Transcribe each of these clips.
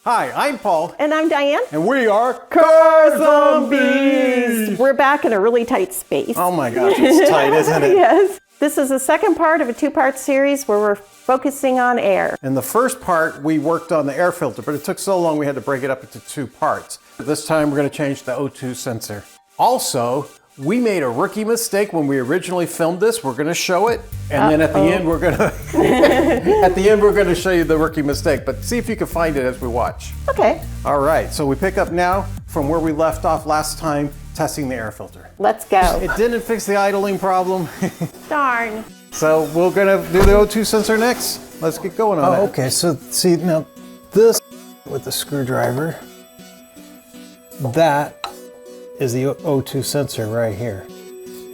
Hi, I'm Paul. And I'm Diane. And we are Car Zombies! We're back in a really tight space. Oh my gosh, it's tight, isn't it? Yes. This is the second part of a two-part series where we're focusing on air. In the first part, we worked on the air filter, but it took so long we had to break it up into two parts. This time we're going to change the O2 sensor. Also, we made a rookie mistake when we originally filmed this. We're going to show it, and then at the end we're going to show you the rookie mistake. But see if you can find it as we watch. Okay. All right. So we pick up now from where we left off last time, testing the air filter. Let's go. It didn't fix the idling problem. Darn. So we're going to do the O2 sensor next. Let's get going on it. Okay. So see now, this with the screwdriver. That is the O2 sensor right here.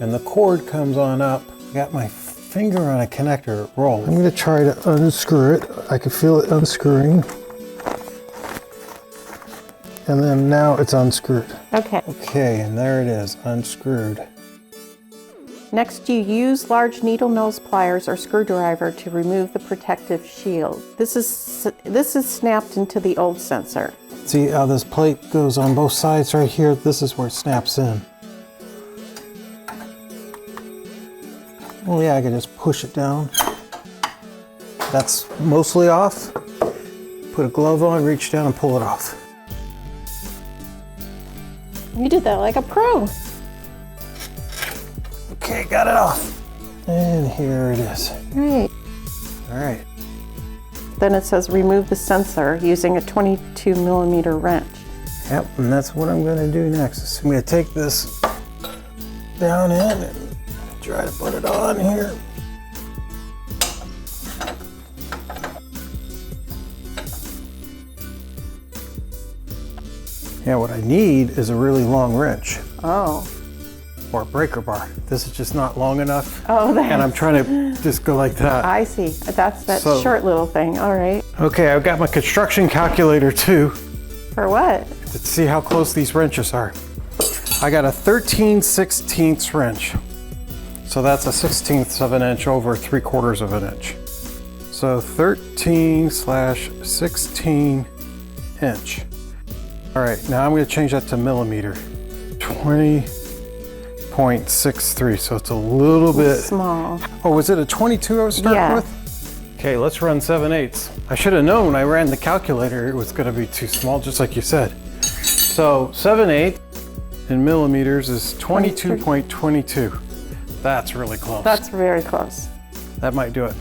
And the cord comes on up. Got my finger on a connector, it rolls. I'm gonna try to unscrew it. I can feel it unscrewing. And then now it's unscrewed. Okay. Okay, and there it is, unscrewed. Next, you use large needle nose pliers or screwdriver to remove the protective shield. This is snapped into the old sensor. See how this plate goes on both sides right here? This is where it snaps in. Oh yeah, I can just push it down. That's mostly off. Put a glove on, reach down and pull it off. You did that like a pro. Okay, got it off. And here it is. Right. All right. Then it says remove the sensor using a 22 millimeter wrench. Yep, and that's what I'm gonna do next. So I'm gonna take this down in and try to put it on here. Yeah, what I need is a really long wrench. Oh. Or a breaker bar. This is just not long enough. Oh, and I'm trying to just go like that. I see. That's that So- short little thing. All right. Okay, I've got my construction calculator too For what? to see how close these wrenches are. I got a 13/16 wrench. So that's a 1/16 of an inch over 3/4 of an inch. So 13/16 inch. All right, now I'm going to change that to millimeter. 20.63, so it's a little bit Small. Oh, was it a 22 I was starting Yeah. with? Okay, let's run 7/8. I should have known when I ran the calculator it was going to be too small, just like you said. So 7/8 in millimeters is 22.22. That's really close. That's very close. That might do it.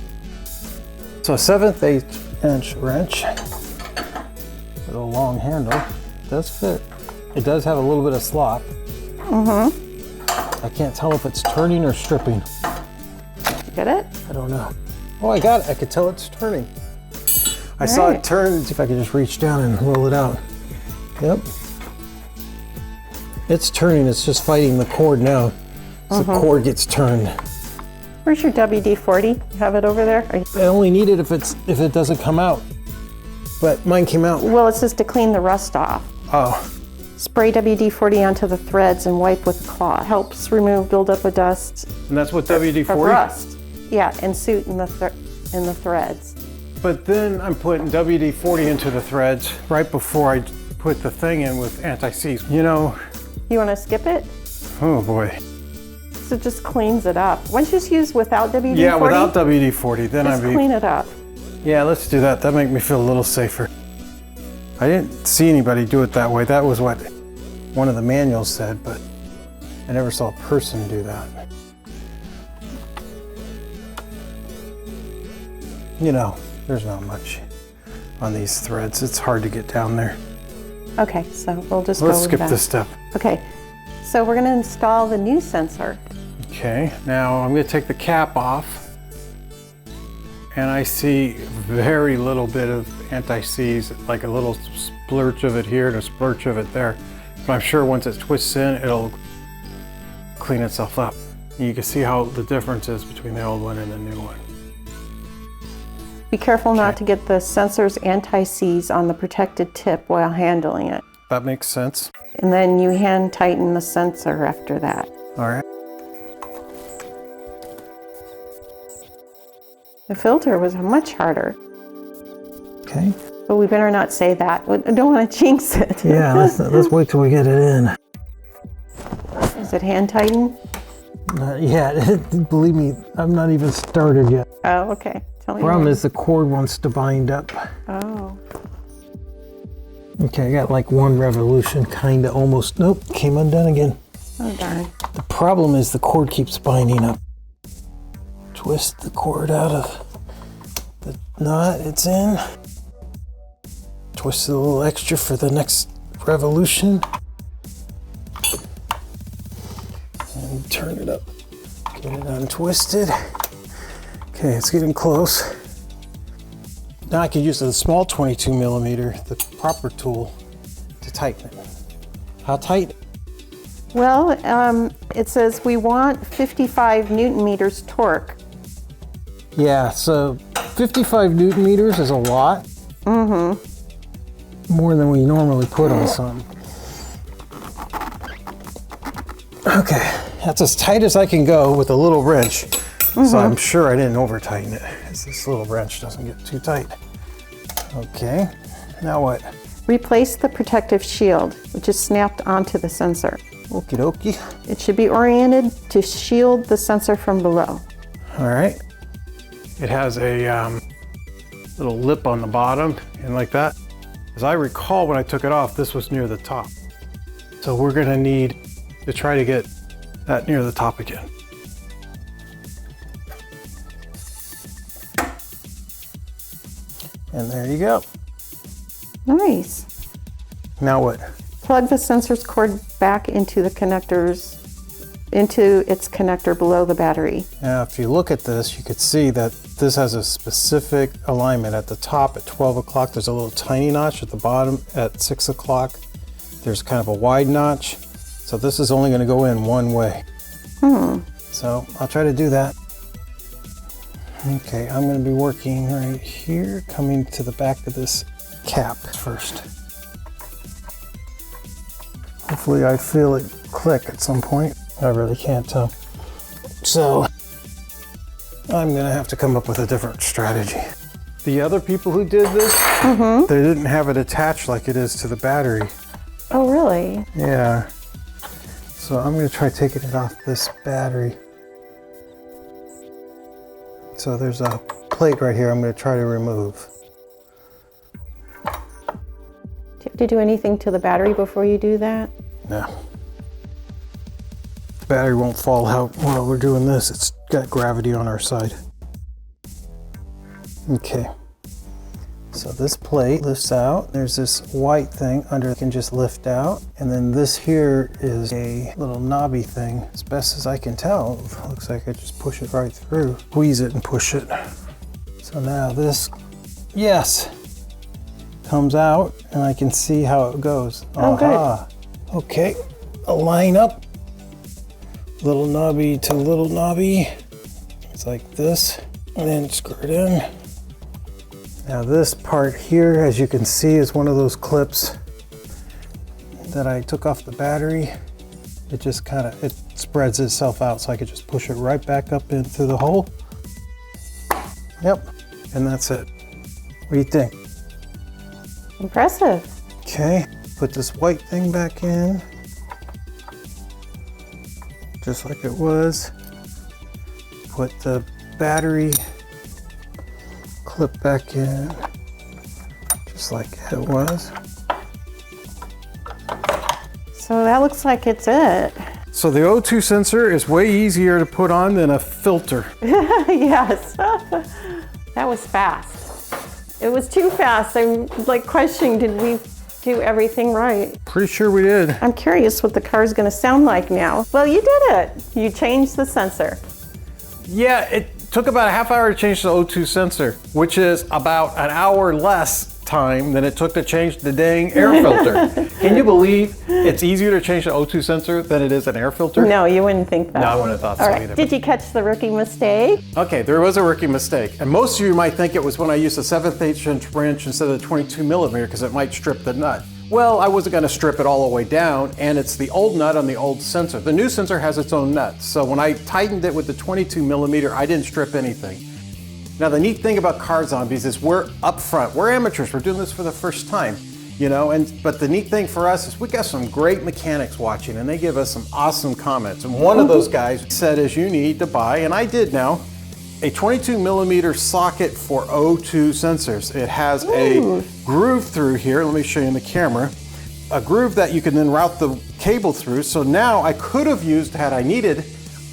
So a 7/8 inch wrench with a long handle does fit. It does have a little bit of slop. Mm-hmm. I can't tell if it's turning or stripping. Get it? I don't know. Oh, I got it. I could tell it's turning. I saw Right. it turn. See if I could just reach down and roll it out. Yep. It's turning. It's just fighting the cord now. So the cord gets turned. Where's your WD-40? You have it over there? I only need it if it doesn't come out. But mine came out. Well, it says to clean the rust off. Oh. Spray WD-40 onto the threads and wipe with a cloth. Helps remove buildup of dust And that's what of WD-40? rust. Yeah, and soot in the threads. But then I'm putting WD-40 into the threads right before I put the thing in with anti-seize. You know, You want to skip it? oh boy. So it just cleans it up. Why don't you just use without WD-40? Yeah, without WD-40, then Just I'd be... clean it up. Yeah, let's do that. That makes me feel a little safer. I didn't see anybody do it that way. That was what one of the manuals said, but I never saw a person do that. You know, there's not much on these threads. It's hard to get down there. Okay, so we'll just go Let's with skip that. this step. Okay, so we're going to install the new sensor. Okay, now I'm going to take the cap off. And I see very little bit of anti-seize, like a little splurge of it here and a splurge of it there. But I'm sure once it twists in, it'll clean itself up. You can see how the difference is between the old one and the new one. Be careful not to get the sensor's anti-seize on the protected tip while handling it. That makes sense. And then you hand tighten the sensor after that. All right. The filter was much harder. Okay. But we better not say that. I don't want to jinx it. Yeah, let's wait till we get it in. Is it hand tightened? Not yet. Believe me, I'm not even started yet. Oh, okay. Tell me Problem more. is the cord wants to bind up. Oh. Okay, I got like one revolution, kinda almost. Nope, came undone again. Oh, darn. The problem is the cord keeps binding up. Twist the cord out of the knot it's in. Twist it a little extra for the next revolution. And turn it up. Get it untwisted. Okay, it's getting close. Now I can use the small 22 millimeter, the proper tool, to tighten it. How tight? Well, it says we want 55 Newton meters torque. Yeah, so 55 Newton meters is a lot. Mm-hmm. More than we normally put on something. Okay, that's as tight as I can go with a little wrench. So I'm sure I didn't over tighten it, because this little wrench doesn't get too tight. Okay, now what? Replace the protective shield, which is snapped onto the sensor. Okie dokie. It should be oriented to shield the sensor from below. All right. It has a little lip on the bottom and like that. As I recall, when I took it off, this was near the top. So we're gonna need to try to get that near the top again. And there you go. Nice. Now what? Plug the sensor's cord back into the connectors, into its connector below the battery. Now, if you look at this, you could see that this has a specific alignment. At the top at 12 o'clock, there's a little tiny notch. At the bottom at 6 o'clock, there's kind of a wide notch. So this is only gonna go in one way. So I'll try to do that. Okay, I'm gonna be working right here, coming to the back of this cap first. Hopefully I feel it click at some point. I really can't tell. So I'm gonna have to come up with a different strategy. The other people who did this, they didn't have it attached like it is to the battery. Oh, really? Yeah. So I'm gonna try taking it off this battery. So there's a plate right here I'm gonna try to remove. Do you have to do anything to the battery before you do that? No. The battery won't fall out while we're doing this. It's got gravity on our side. Okay. So this plate lifts out. There's this white thing under it can just lift out. And then this here is a little knobby thing. As best as I can tell, it looks like I just push it right through. Squeeze it and push it. So now this, yes, comes out and I can see how it goes. Oh, Aha. Okay, align up. Little knobby to little knobby. It's like this, and then screw it in. Now this part here, as you can see, is one of those clips that I took off the battery. It just kind of, it spreads itself out, so I could just push it right back up into the hole. Yep, and that's it. What do you think? Impressive. Okay, put this white thing back in, just like it was. Put the battery clip back in, just like it was. So that looks like it's it. So the O2 sensor is way easier to put on than a filter. Yes. That was fast. It was too fast. I'm like questioning, did we do everything right? Pretty sure we did. I'm curious what the car's gonna sound like now. Well, you did it. You changed the sensor. Yeah, it took about a half hour to change the O2 sensor, which is about an hour less time than it took to change the dang air filter. Can you believe it's easier to change the O2 sensor than it is an air filter? No, you wouldn't think that. No, I wouldn't have thought All so right. either. Did you catch the rookie mistake? Okay, there was a rookie mistake. And most of you might think it was when I used a 1/7 inch wrench instead of the 22 millimeter because it might strip the nut. Well, I wasn't gonna strip it all the way down, and it's the old nut on the old sensor. The new sensor has its own nuts. So when I tightened it with the 22 millimeter, I didn't strip anything. Now the neat thing about Car Zombies is we're up front. We're amateurs. We're doing this for the first time, you know. But the neat thing for us is we got some great mechanics watching, and they give us some awesome comments. And one of those guys said, "Is you need to buy," and I did now, a 22mm socket for O2 sensors. It has a groove through here. Let me show you in the camera. A groove that you can then route the cable through. So now I could have used, had I needed,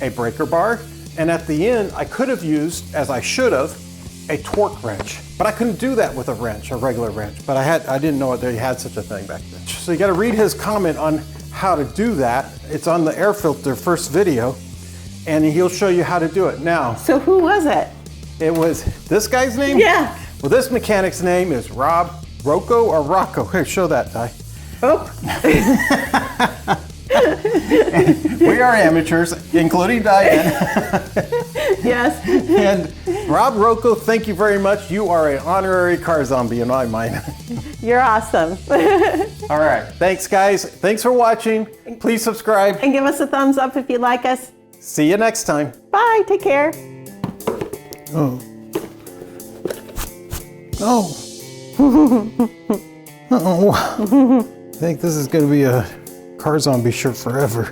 a breaker bar. And at the end, I could have used, as I should have, a torque wrench. But I couldn't do that with a wrench, a regular wrench. But I didn't know they had such a thing back then. So you gotta read his comment on how to do that. It's on the air filter first video, and he'll show you how to do it. Now, So who was it? it was this guy's name? Yeah. Well, this mechanic's name is Rob Rocco or Rocco. Here, show that, Di. Oh. We are amateurs, including Diane. Yes. And Rob Rocco, thank you very much. You are an honorary car zombie in my mind. You're awesome. All right. Thanks, guys. Thanks for watching. Please subscribe. And give us a thumbs up if you like us. See you next time. Bye. Take care. Oh. Oh. Uh-oh. I think this is going to be a car zombie shirt forever.